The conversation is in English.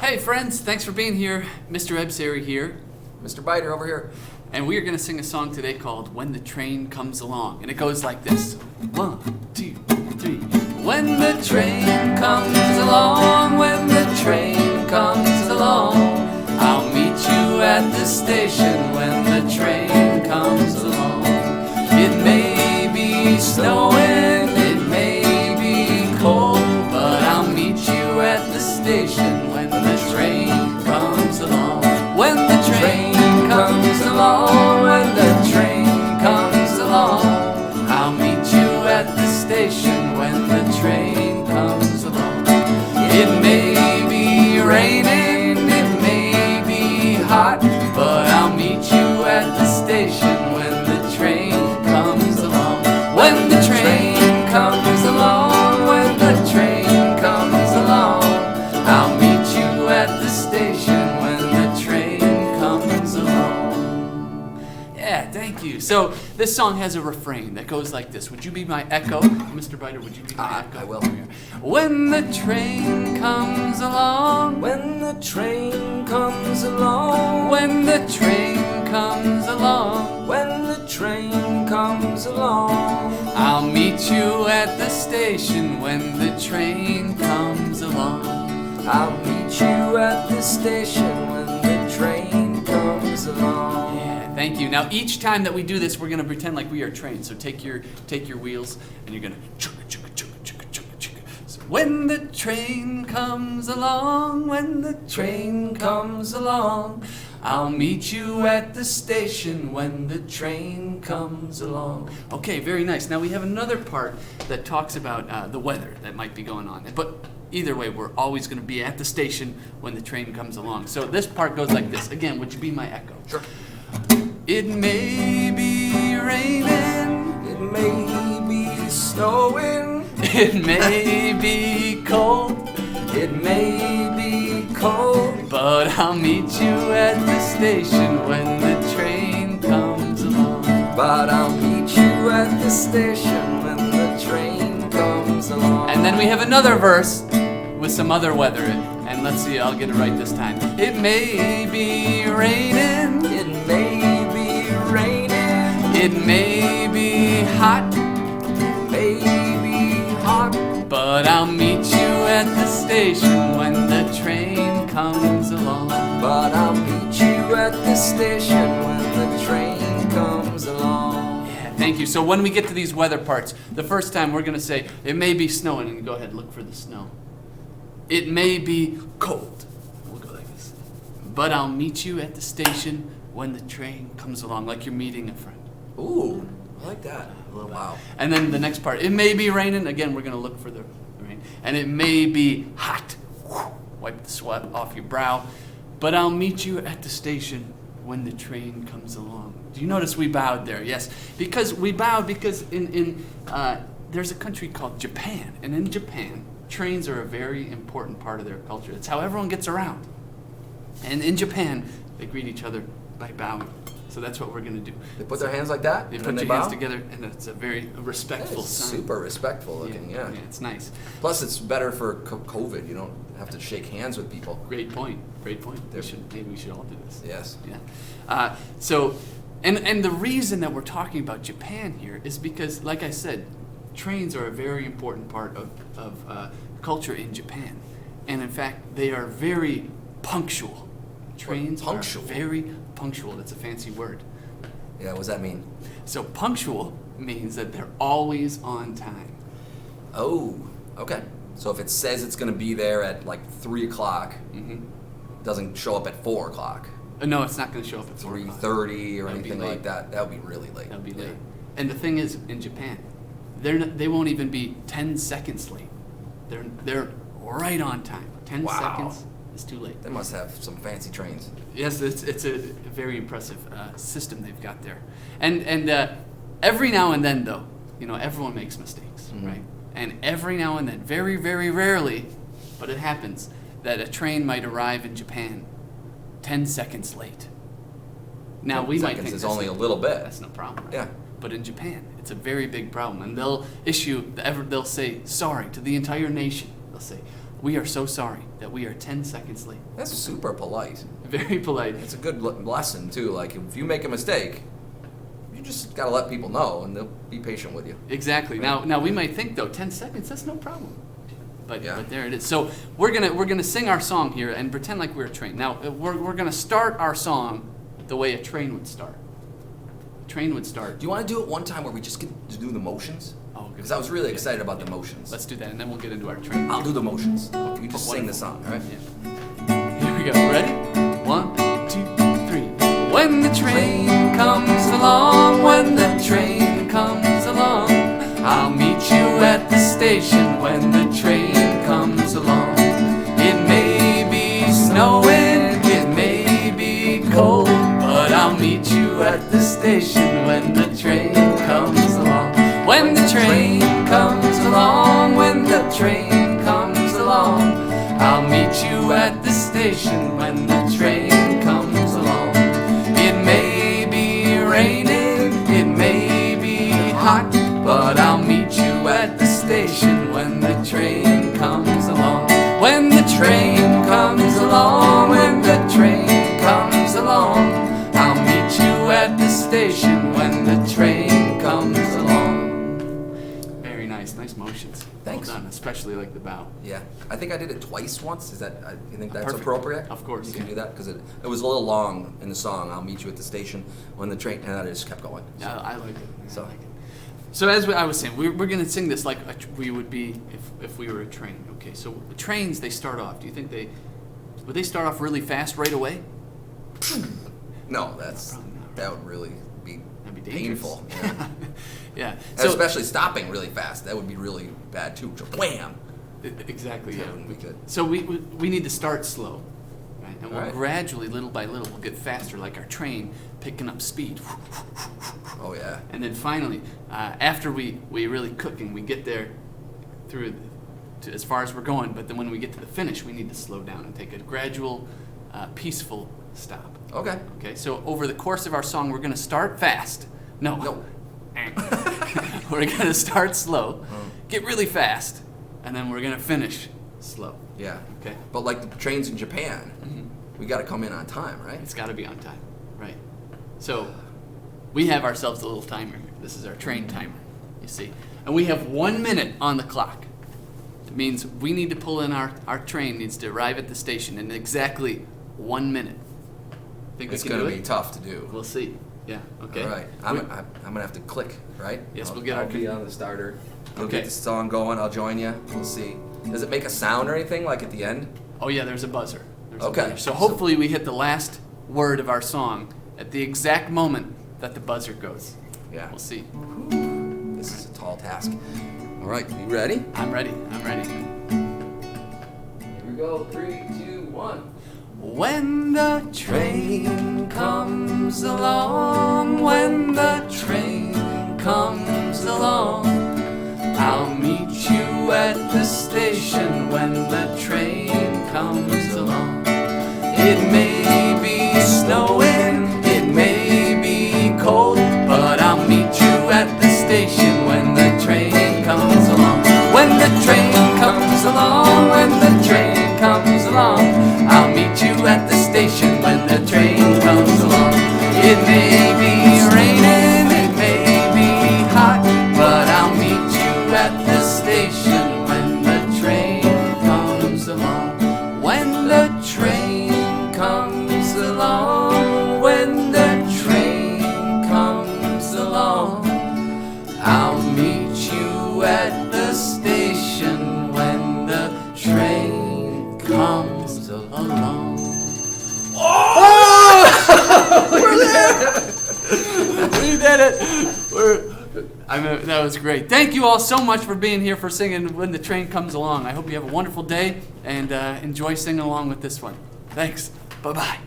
Hey friends, thanks for being here. Mr. Ebsary here. Mr. Biter over here. And we are going to sing a song today called When the Train Comes Along. And it goes like this. 1, 2, 3. When the train comes along, when the train comes along, I'll meet you at the station when the train comes along. It may be snowing, it may be cold, but I'll meet you at the station when the train comes along. When the train comes along, when the train comes along, I'll meet you at the station when the train comes along. It may be raining, it may be hot, but I'll meet you at the station when the train comes along. When the train comes along, when the train comes along, I'll meet you at the station when the train comes along. Yeah, thank you. So this song has a refrain that goes like this. Would you be my echo? Mr. Biter, would you be my echo? I will. When the train comes along, When the train comes along, when the train comes along, when the train comes along, I'll meet you at the station when the train comes along. I'll meet you at the station when the train comes along. Yeah, thank you. Now each time that we do this, we're gonna pretend like we are trains. So take your wheels and you're gonna chugga chugga chugga chugga chugga chugga. So when the train comes along, when the train comes along, I'll meet you at the station when the train comes along. Okay, very nice. Now we have another part that talks about the weather that might be going on. But either way, we're always going to be at the station when the train comes along. So this part goes like this. Again, would you be my echo? Sure. It may be raining, It may be snowing, it may be cold, it may be cold, but I'll meet you at the station when the train comes along. but I'll meet you at the station when the train comes along. And then we have another verse with some other weather. And let's see, I'll get it right this time. It may be raining, It may be raining, it may be hot, may be hot, but I'll meet you at the station when the train comes along. but I'll meet you at the station when the train comes along. Yeah, thank you. So when we get to these weather parts, the first time we're going to say, it may be snowing, and go ahead, look for the snow. It may be cold. We'll go like this. But I'll meet you at the station when the train comes along, like you're meeting a friend. Ooh, I like that. Wow. And then the next part, it may be raining. Again, we're going to look for the rain. And it may be hot. Wipe the sweat off your brow. But I'll meet you at the station when the train comes along. Do you notice we bowed there? Yes. Because we bowed because in there's a country called Japan. And in Japan, trains are a very important part of their culture. It's how everyone gets around. And in Japan, they greet each other by bowing. So that's what we're going to do. They put their hands like that? They and put then your hands bow? together, and it's a very respectful That is sign. super respectful looking, yeah. It's nice. Plus, it's better for COVID. You don't have to shake hands with people. Great point. Great point. Maybe we should all do this. Yes. Yeah. And the reason that we're talking about Japan here is because, like I said, trains are a very important part of culture in Japan, and in fact, they are very punctual. Trains punctual? are very punctual. That's a fancy word. Yeah, what does that mean? So punctual means that they're always on time. Oh, okay. So if it says it's going to be there at like 3 o'clock, doesn't show up at 4 o'clock, No, it's not going to show up at 4 o'clock. 3:30 or That'd be anything late. like that, that would be really late. That'll be Yeah. late. And the thing is, in Japan, they won't even be 10 seconds late. They're right on time. 10 Wow. seconds is too late. They must have some fancy trains. Yes, it's a very impressive system they've got there. And every now and then, though, everyone makes mistakes, right? And every now and then, very, very rarely, but it happens, that a train might arrive in Japan 10 seconds late. Now, we might think Seconds is that's only a little bit. That's no problem. Right? Yeah. But in Japan, it's a very big problem, and they'll say sorry to the entire nation. They'll say, We are so sorry that we are 10 seconds late. That's super polite. Very polite. It's a good lesson too. Like if you make a mistake, you just gotta let people know, and they'll be patient with you. Exactly. Now we might think though 10 seconds, that's no problem. But there it is. So we're gonna sing our song here and pretend like we're a train. Now we're gonna start our song the way a train would start. A train would start. Do you want to do it one time where we just get to do the motions? Oh, good. Because I was really excited about the motions. Let's do that, and then we'll get into our train. I'll do the motions. You just sing the song, all right? Yeah. Here we go. Ready? 1, 2, 3. When the train comes along, when the train comes along, I'll meet you at the station when the train comes along. It may be snowing, it may be cold, but I'll meet you at the station when the train comes along. When the train comes along, when the train comes along, I'll meet you at the station when the train comes along. It may be raining, it may be hot, but I'll meet you at the station when the train comes along. When the train comes along, when the train comes along, I'll meet you at the station when the train comes along. Very nice, nice motions. Thanks. Well done, especially like the bow. Yeah, I think I did it twice once. Is that? You think that's Perfect. appropriate? Of course, You can yeah. do that because it was a little long in the song. I'll meet you at the station when the train, and I just kept going. Yeah, I like it. So- I like it. So as I was saying, we're going to sing this like we would be if we were a train. Okay, so trains, they start off. Do you think would they start off really fast right away? No, that's Probably not. that would really be That'd be dangerous. painful. Yeah. Yeah. And So especially stopping really fast. That would be really bad too. Just wham! exactly. Yeah. That wouldn't be good. So we need to start slow, right? And we'll All right. gradually, little by little, we'll get faster, like our train picking up speed. Oh yeah. And then finally, after we really cook and we get there through to as far as we're going, but then when we get to the finish, we need to slow down and take a gradual, peaceful stop. Okay. Okay, so over the course of our song, we're going to start fast. No. No. We're going to start slow, get really fast, and then we're going to finish slow. Yeah. Okay? But like the trains in Japan, we got to come in on time, right? It's got to be on time, right? So we have ourselves a little timer here. This is our train timer, you see. And we have 1 minute on the clock. It means we need to pull in our train needs to arrive at the station in exactly 1 minute. Think It's we can going do to be it? tough to do. We'll see. Yeah, okay. All right. I'm going to have to click, right? Yes, I'll, we'll get I'll our- be on the starter. You'll Okay. get the song going. I'll join you. We'll see. Does it make a sound or anything like at the end? Oh yeah, there's a buzzer. There's a Okay. buzzer. So hopefully we hit the last word of our song at the exact moment that the buzzer goes. Yeah. We'll see. This is a tall task. All right. You ready? I'm ready. I'm ready. Here we go. 3, 2, 1. When the train comes along, when the train comes along, I'll meet you at the station when the train comes along. It may be snowing, it may be cold, but I'll meet you at the station when the train comes along. When the train comes along, when the train comes along, I'll meet you at the station when the train comes along. It may be raining, it may be hot, but I'll meet you at the station when the train comes along. When the train comes along, when the train comes along, I'll meet you at the station when the train comes along. We're there! We did it! That was great. Thank you all so much for being here for singing When the Train Comes Along. I hope you have a wonderful day and enjoy singing along with this one. Thanks. Bye-bye.